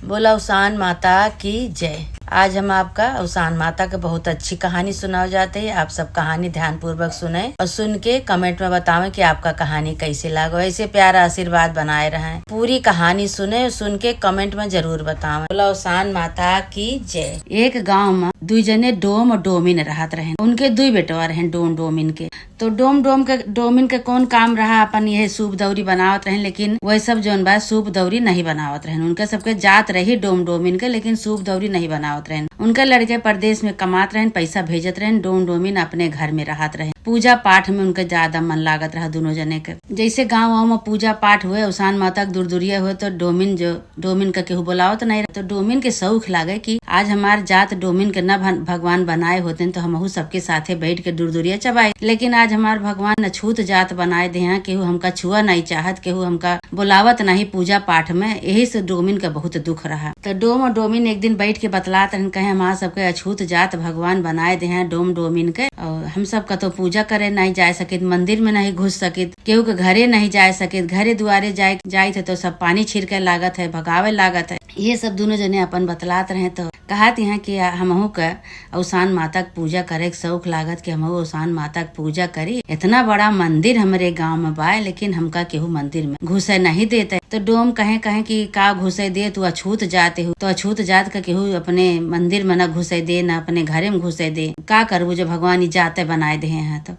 बोला उसान माता की जय। आज हम आपका उसान माता के बहुत अच्छी कहानी सुनाओ जाते हैं। आप सब कहानी ध्यान पूर्वक सुने और सुन के कमेंट में बतावें कि आपका कहानी कैसे लागो। ऐसे प्यारा आशीर्वाद बनाए रहें। पूरी कहानी सुने और सुन के कमेंट में जरूर बतावें। बोला उसान माता की जय। एक गाँव में दुई जने डोम और डोमिन रहत रहे। उनके दुई बेटवा रहे डोमिन के। तो डोमिन के कौन काम रहा, अपन यह सूप दौरी बनावत रहे, लेकिन वह सब जोन बा सूप दौरी नहीं बनावत रहे। उनके सबके जात रही डोमिन के, लेकिन सूप दौरी नहीं बनावत रहे। उनके लड़के परदेश में कमात रहे, पैसा भेजत रहे। डोमिन अपने घर में रहत रहे। पूजा पाठ में उनके ज्यादा मन लागत रहा दोनों जने के। जैसे गाँव में पूजा पाठ हुए, उसान माता के दूर हुए, तो डोमिन का केहू बुलावत नहीं। तो डोमिन के शौक लागे कि आज हमार जात डोमिन के न भगवान बनाए होते तो हम सबके साथे बैठ के दूर चबाए, लेकिन आज हमार भगवान अछूत जात बनाए दे हैं। केहू हमका छुआ नहीं चाहत, केहू हमका बुलावत नहीं पूजा पाठ में। यही से डोमिन का बहुत दुख रहा। तो डोम और डोमिन एक दिन बैठ के बतलात रहे, कहे हमार सबके अछूत जात भगवान बनाए दे हैं डोमिन के, और हम सब का तो पूजा करे नहीं जा सकित, मंदिर में नहीं घुस सकित, केहू के घरे नहीं जा सकित, घरे दुआरे जाए थे तो सब पानी छिड़के लागत है, भगावे लागत है। ये सब दोनों जने अपन बतलात रहे। तो कहत हैं कि हमहू का उसान माता के पूजा करे के शौक लागत कि हमहू उसान माता के पूजा करी। इतना बड़ा मंदिर हमारे गांव में बा, लेकिन हमका केहू मंदिर में घुसे नहीं देते। तो डोम कहे कि का घुसे दे, तू अछूत जाते हो, तो अछूत जात का केहू अपने मंदिर में न घुसे दे, न अपने घरे में घुसे दे। का करबू जो भगवान जाते बनाए दे हैं। तो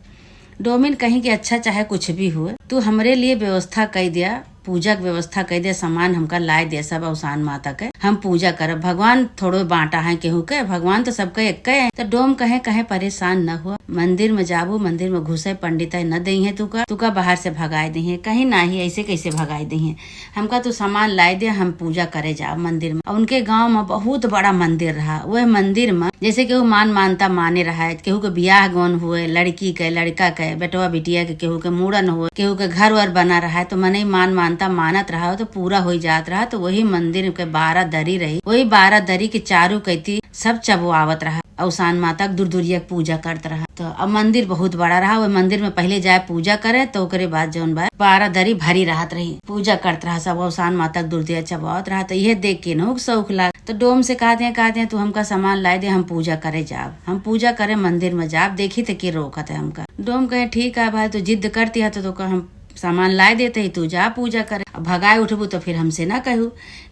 डोमिन कहीं कि अच्छा चाहे कुछ भी हुए, तू हमरे लिए व्यवस्था कर दिया, पूजा की व्यवस्था कर दे, सामान हमका लाए दे सब उसान माता के, हम पूजा करब। भगवान थोड़ो बांटा है केहू के, भगवान तो सबके एक है। तो डोम कहे परेशान न हुआ, मंदिर में जाबू, मंदिर में घुसे, पंडित न दही है, तुका बाहर से भगाए दे है। कहीं नहीं, ऐसे कैसे भगाए दे है, हमका तू सामान लाए दे, हम पूजा करे जाओ मंदिर में। उनके गाँव में बहुत बड़ा मंदिर रहा। वह मंदिर में जैसे केहू मानता माने रहा है, केहू के बियाह गौन हुए, लड़की के लड़का के बेटवा बिटिया के, केहू के मूड़न हुए, केहू के घर वर बना रहा है, तो मने मानत रहा हो तो पूरा हो जात रहा। तो वही मंदिर के 12 दरी रही, वही 12 दरी के चारू कहती सब चबुआवत रहा, उसान माता के दूरिया पूजा करत रहा। तो अब मंदिर बहुत बड़ा रहा। वो मंदिर में पहले जाए पूजा करे, तो ओकरे बाद जौन बा 12 दरी भरी रहत रही, पूजा करत रहा सब, उसान माता के दूरिया चबावत रहा। तो यह देख के न शौक लाग। तो डोम से कहते हैं तू हमका सामान लाए दे, हम पूजा करे जाब, हम पूजा करे मंदिर में जाब, देखी थे के रोकत है हमका। डोम कहे ठीक है भाई, तू जिद करती है तो हम सामान लाए देते ही, तू जा पूजा करे। अब भगाए उठबू तो फिर हमसे ना कहू,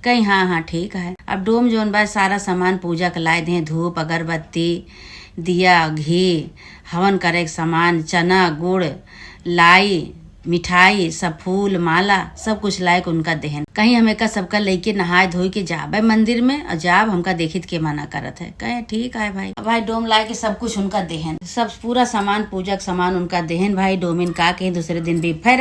कहीं हाँ ठीक है। अब डोम जोन बा सारा सामान पूजा के लाए दे, धूप अगरबत्ती, दिया, घी, हवन करे के सामान, चना गुड़, लाई, मिठाई, सब फूल माला सब कुछ लायक उनका देहन। कहीं हमें का सबका लेके नहाए धोई के जाबे मंदिर में, और जाब हमका देखित के मना करत है। कहे ठीक है भाई। भाई डोम लाए के सब कुछ उनका देहन, सब पूरा सामान पूजा का सामान उनका देहन। भाई डोमिन का के दूसरे दिन बिफे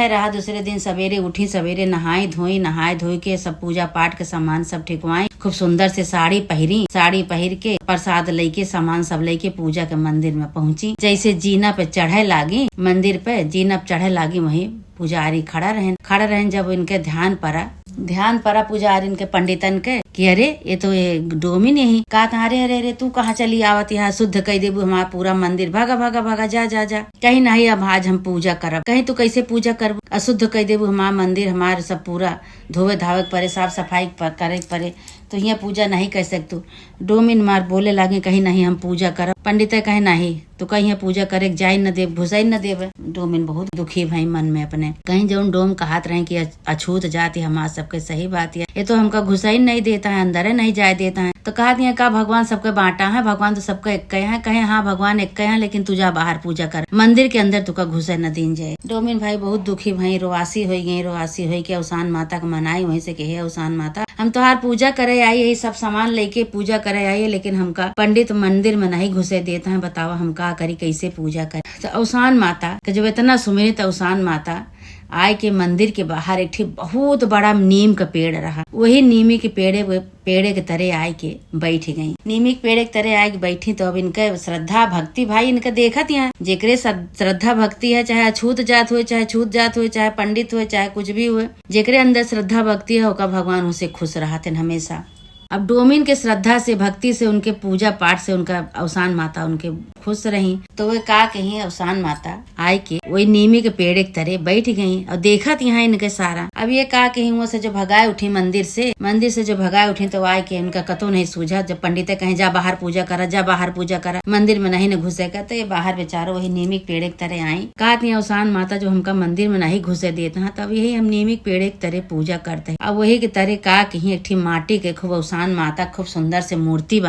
रहा। दूसरे दिन सवेरे उठी, सवेरे नहाई धोई के सब पूजा पाठ के सामान सब ठिकवाई, खूब सुंदर से साड़ी पहिर के प्रसाद लेके सामान सब लेके पूजा के मंदिर में पहुंची। जैसे जीना पे चढ़े लागी, मंदिर पे जीना पे चढ़े लागी, वहीं पुजारी खड़ा रहन। जब इनके ध्यान पड़ा पुजारी इनके पंडितन के कि अरे ये तो ये डोमिन यही का था। अरे तू कहाँ चली आवत, यहाँ शुद्ध कह देबू हमारा पूरा मंदिर, भागा जा। कहीं नहीं, अब आज हम पूजा करब। कहीं तू कैसे पूजा करब, अशुद्ध कह देबू हमारा मंदिर, हमारे सब पूरा धोवे धावे परे, साफ सफाई करे परे, तो यहाँ पूजा नहीं कर सकतू। डोमिन मार बोले लागे कहीं नहीं हम पूजा करब। पंडित कहे नहीं, तो कहीं यहाँ पूजा करे जाए न देव, घुसाई न देव। डोमिन बहुत दुखी भाई मन में अपने। कहीं जो डोम कहत रहे कि अछूत जाति हमारा सबके, सही बात है, ये तो हमका घुसाई नहीं देता है, अंदर नहीं जाए देता है। तो कहा दिया का भगवान सबके बांटा है, भगवान तो सबके एक है। कहे हाँ भगवान एक है, लेकिन तू जा बाहर पूजा कर, मंदिर के अंदर तुका घुसे न दिन जाए। डोमिन भाई बहुत दुखी भाई, रोआसी हो के उसान माता का मनाई, वहीं से कहे उसान माता हम तोहार पूजा करे आई, यही सब सामान लेके पूजा करे आई, लेकिन हमका पंडित मंदिर में नहीं घुसे देता है। बतावा हम का करी, कैसे पूजा करे। तो उसान माता के जब इतना सुमिरी, तो उसान माता आय के मंदिर के बाहर एक बहुत बड़ा नीम का पेड़ रहा। वही नीमी के पेड़े के तरह आय के बैठ गई। नीमी के पेड़ के तरह आय के बैठी। तो अब इनका श्रद्धा भक्ति भाई इनका देखत यहाँ, जेकरे श्रद्धा भक्ति है, चाहे अछूत जात हुए, चाहे पंडित हुए, चाहे कुछ भी हुए, जेकरे अंदर श्रद्धा भक्ति है, ओका भगवान उसे खुश रहते हमेशा। अब डोमिन के श्रद्धा से भक्ति से, उनके पूजा पाठ से उनका उसान माता उनके खुश रही। तो वे का कहीं अवसान माता आय के वही नीमी के पेड़ एक तरह बैठ गई और देखत यहाँ इनके सारा। अब ये का कहीं वहाँ से जो भगाए उठी मंदिर से जो भगाए उठी तो आय के इनका कतो नहीं सूझा। जब पंडित कहीं जा बाहर पूजा करा, जा बाहर पूजा करा, मंदिर में नहीं न घुसे का, तो ये बाहर बेचारो वही नीमी के पेड़ एक तरह आई। कहती अवसान माता जो हमका मंदिर में नहीं घुसे देते हैं, तब यही हम नीमी के पेड़ एक तरह पूजा करते हैं। अब वही के तरह का कहीं एक माटी के खूब अवसान माता खूब सुंदर से मूर्ति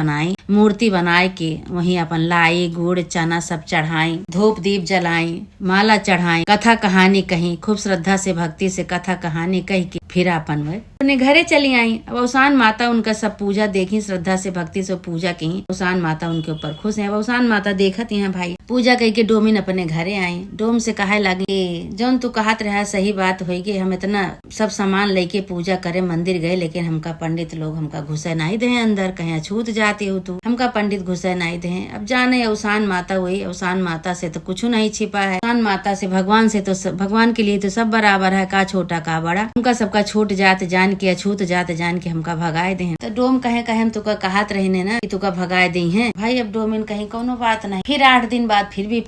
बनाए के वहीं अपन लाई गुड़ चना सब चढ़ाई, धूप दीप जलाई, माला चढ़ाई, कथा कहानी कही, खूब श्रद्धा से भक्ति से कथा कहानी कही के फिर अपन वह अपने घरे चली आई। अब अवसान माता उनका सब पूजा देखी, श्रद्धा से भक्ति से पूजा की। अवसान माता उनके ऊपर खुश है। अवसान माता देखत यहाँ भाई पूजा कही के डोमिन अपने घरे आई। डोम से कहे लगी जौन तू कहत रहा सही बात होगी, हम इतना सब सामान लेके पूजा करे मंदिर गए, लेकिन हमका पंडित लोग हमका घुसे नहीं दे अंदर, कहीं छूत जाती हो तू, हमका पंडित घुसे नहीं दे। अब जाने अवसान माता हुई, अवसान माता से तो कुछ नहीं छिपा है। अवसान माता से भगवान से तो भगवान के लिए तो सब बराबर है, का छोटा का बड़ा, हमका सबका छूट जात जान के अछूत जात जान के हमका भगाए दे। तो डोम कहे हम तुका कहत रही ना कि तुका भगाए दी है भाई। अब डोमिन कहीं कोनो बात नहीं। फिर 8 दिन बाद फिर भी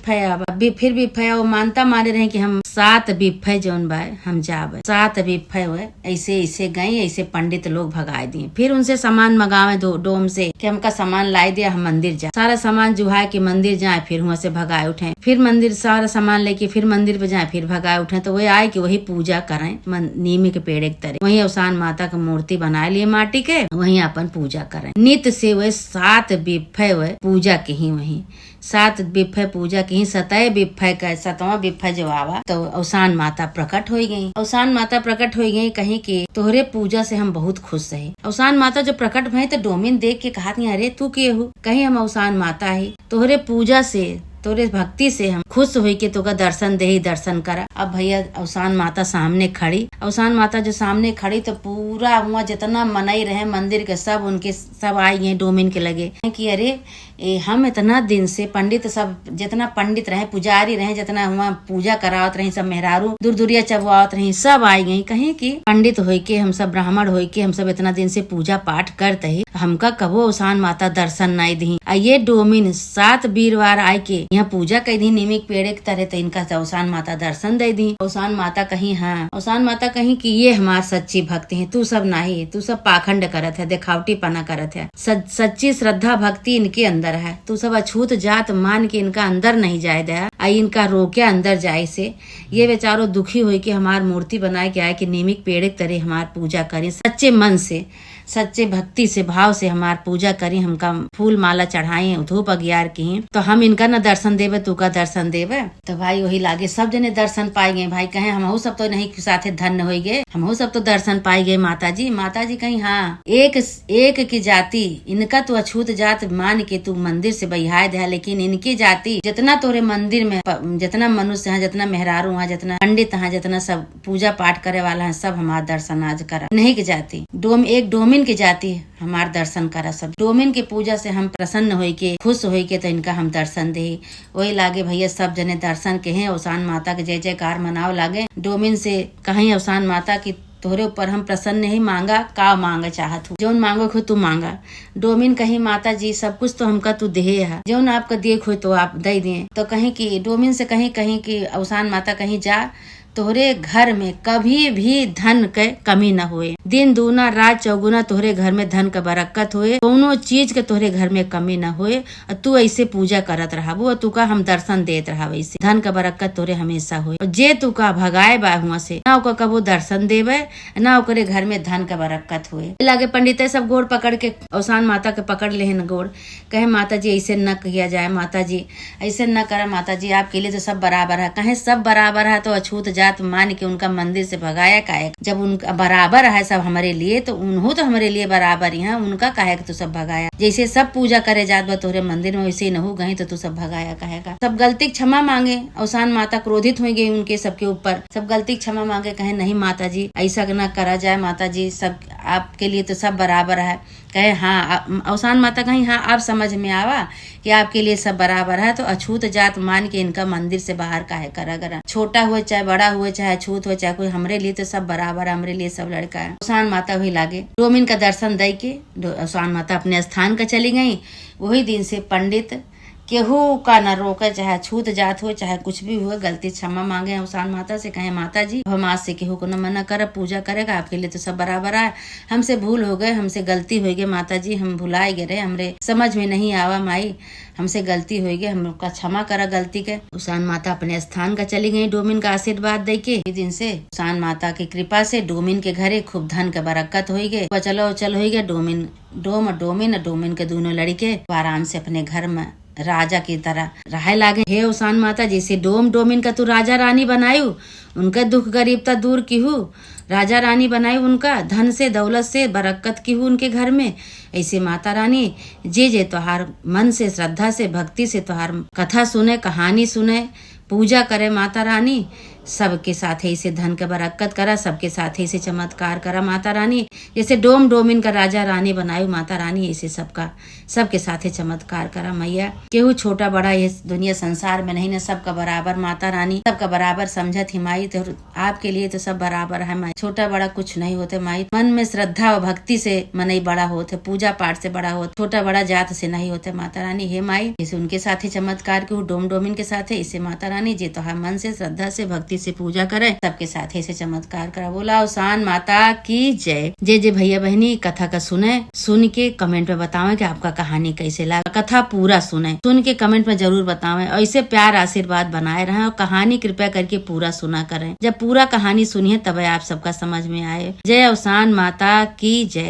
फिर भी वो मानता माने रहे कि हम 7 बिफे जौन बाय हम जावे 7 बिफे हुए ऐसे गए, ऐसे पंडित लोग भगाए दिए। फिर उनसे सामान मंगावे डोम से कि हमका सामान लाई दिया, हम मंदिर जाए, सारा सामान जुहाए के मंदिर जाए, फिर वहाँ से भगाए उठे, फिर मंदिर सारा सामान लेके फिर मंदिर पे जाए, फिर भगाए उठे। तो वही आए कि वही पूजा करें नीमी के पेड़ एक तरह, वही अवसान माता का मूर्ति बनाए लिए माटी के, वही अपन पूजा करें। नित्य से वह 7 बिफे वह पूजा के ही वही 7 बिफे पूजा की 7 बिफे का 7वां बिफे जो आवा तो अवसान माता प्रकट हो गई। अवसान माता प्रकट हो गई कहीं कि तोहरे पूजा से हम बहुत खुश रहे। अवसान माता जो प्रकट भई तो डोमिन देख के कहा अरे तू के हो, कहीं हम अवसान माता है, तोहरे पूजा से तोरे भक्ति से हम खुश हुई के तुका दर्शन दे ही दर्शन करा। अब भैया अवसान माता सामने खड़ी, अवसान माता जो सामने खड़ी तो पूरा हुआ जितना मनई रहे मंदिर के सब उनके सब आई हैं डोमिन के लगे कि अरे हम इतना दिन से पंडित सब जितना पंडित रहे पुजारी रहे जितना हुआ पूजा करावत रही, सब मेहरारू दूर दूरिया चबवावत रही, सब आई गई कहीं की पंडित होई के हम सब ब्राह्मण होई के हम सब इतना दिन से पूजा पाठ करते ही हमका कबो अवसान माता दर्शन नहीं दी। ये डोमिन 7 वीरवार आए के यहाँ पूजा कही दी नीमिक पेड़े की तरह, तो इनका अवसान माता दर्शन दे दी। अवसान माता कहीं हाँ अवसान माता कहीं कि ये हमार सच्ची भक्ति है, तू सब नहीं, तू सब पाखंड करत है, दिखावटी पना करत है, सच्ची श्रद्धा भक्ति इनके अंदर है, तू सब अछूत जात मान के इनका अंदर नहीं जाए दे, इनका रोके अंदर जाए से ये बेचारो दुखी हुई कि हमार मूर्ति बनाए के आए कि नीमिक पेड़े की तरह हमार पूजा करी, सच्चे मन से सच्चे भक्ति से भाव से हमार पूजा करी, हमका फूल माला चढ़ाई धूप अगियार की, तो हम इनका न दर्शन देवे तू का दर्शन देवे। तो भाई वही लागे सब जने दर्शन पाए गए। भाई कहे हम सब तो नहीं साथे धन्य हो गए, हम सब तो दर्शन पाए गए। माता जी कहीं हाँ एक की जाति इनका तो अछूत जात मान के तू मंदिर से बहियाए दे, लेकिन इनकी जाति जितना तोरे मंदिर में जितना मनुष्य है, जितना मेहरारू है, जितना पंडित है, जितना सब पूजा पाठ करे वाला है, सब हमार दर्शन आज करा। नहीं की जाति एक डोमिन की जाति हमार दर्शन करा। सब डोमिन के पूजा से हम प्रसन्न होई के खुश होई के तो इनका हम दर्शन दे। वही लागे भैया सब जने दर्शन के हैं, अवसान माता के जय जयकार मनाव लागे। डोमिन से कहीं अवसान माता की तोहरे ऊपर हम प्रसन्न नहीं मांगा, का मांगा चाहत हूँ, जौन मांगो खो तू मांगा। डोमिन कहीं माता जी सब कुछ तो हमका तू दे है, जौन आपका देख हो तो आप दे दिए। तो कहीं की डोमिन से कहीं की अवसान माता कहीं जा तोहरे घर में कभी भी धन के कमी न होए, दिन दूना रात चौगुना तोहरे घर में धन का बरकत होए, कोनो चीज के तोहरे घर में कमी न होए। और तू ऐसे पूजा करत रहा वो तू का हम दर्शन देत रहा, वैसे धन का बरकत तोरे हमेशा होए। और जे तू का भगाए बा हुआ से ना ओका कबो दर्शन देवे ना ओकरे घर में धन का बरकत होए। लागे पंडित सब गोड़ पकड़ के अवसान माता के पकड़ ले न गोड़, कहे माता जी ऐसे न किया जाए, माता जी ऐसे न करा, माता जी आपके लिए तो सब बराबर है। कहे सब बराबर है तो अछूत जात मान के उनका मंदिर से भगाया काहे, जब उनका बराबर है सब हमारे लिए तो उन्हों तो हमारे लिए बराबर ही है, उनका काहे तो सब भगाया। जैसे सब पूजा करे जात बा तोहरे मंदिर में वैसे ही न हो गई तो तू सब भगाया काहे का। सब गलती क्षमा मांगे। अवसान माता क्रोधित हो गई उनके सबके ऊपर, सब गलती क्षमा मांगे, कहे नहीं माता जी ऐसा न करा जाए, माता जी सब आपके लिए तो सब बराबर है। कहे हाँ अवसान माता कहीं हाँ आप समझ में आवा कि आपके लिए सब बराबर है, तो अछूत जात मान के इनका मंदिर से बाहर काहे करा करा, छोटा हुए चाहे बड़ा हुए चाहे अछूत हो चाहे कोई, हमरे लिए तो सब बराबर है, हमरे लिए सब लड़का है। अवसान माता हुई लागे डोमिन का दर्शन दे के अवसान माता अपने स्थान का चली गई। वही दिन से पंडित केहू का न रोके, चाहे छूत जात हो चाहे कुछ भी हुए, गलती क्षमा मांगे अवसान माता से, कहे माता जी हम आज से केहू को न मना करे, पूजा करेगा, आपके लिए तो सब बराबर है, हमसे भूल हो गए, हमसे गलती हो गई माता जी, हम भुलाए गए, हमरे समझ में नहीं आवा माई, हमसे गलती हो गई, हमका क्षमा करा गलती के। उसान माता अपने स्थान का चली गई डोमिन का आशीर्वाद दे के। दिन से उसान माता की कृपा से डोमिन के घरे खूब धन के बरकत हो गए, चलो चल हो गया। डोमिन के दोनों लड़के आराम से अपने घर में राजा की तरह रहे लागे। हे उसान माता, जैसे डोमिन का तू राजा रानी बनायू, उनका दुख गरीबता दूर की हूँ, राजा रानी बनायू, उनका धन से दौलत से बरकत की हूँ उनके घर में। ऐसे माता रानी जे त्योहार मन से श्रद्धा से भक्ति से त्योहार कथा सुने, कहानी सुने, पूजा करे माता रानी, सबके साथ ऐसे धन का बरकत करा, सबके साथ ऐसे चमत्कार करा माता रानी। जैसे डोमिन का राजा रानी बनायू माता रानी, ऐसे सबके साथ चमत्कार करा मैया। केहू छोटा बड़ा ये दुनिया संसार में नहीं न, सबका बराबर माता रानी, सबका बराबर समझत ही माई। तो आपके लिए तो सब बराबर है माई, छोटा बड़ा कुछ नहीं होते माई। मन में श्रद्धा और भक्ति से मन ही बड़ा होते, पूजा पाठ से बड़ा होते, छोटा बड़ा जात से नहीं होते माता रानी। हे माई, जैसे उनके साथ ही चमत्कार के डोमिन के साथ इसे माता रानी जी तो मन से श्रद्धा से भक्ति से पूजा करे, सबके साथ ऐसे चमत्कार करा। बोला उसान माता की जय। जे भैया बहनी कथा का सुन के कमेंट में बतावें कि आपका कहानी कैसे लगा। कथा पूरा सुन के कमेंट में जरूर बतावें। ऐसे प्यार आशीर्वाद बनाए रहें और कहानी कृपया करके पूरा सुना करें। जब पूरा कहानी सुनिए तब आप सबका समझ में आए। जय उसान माता की जय।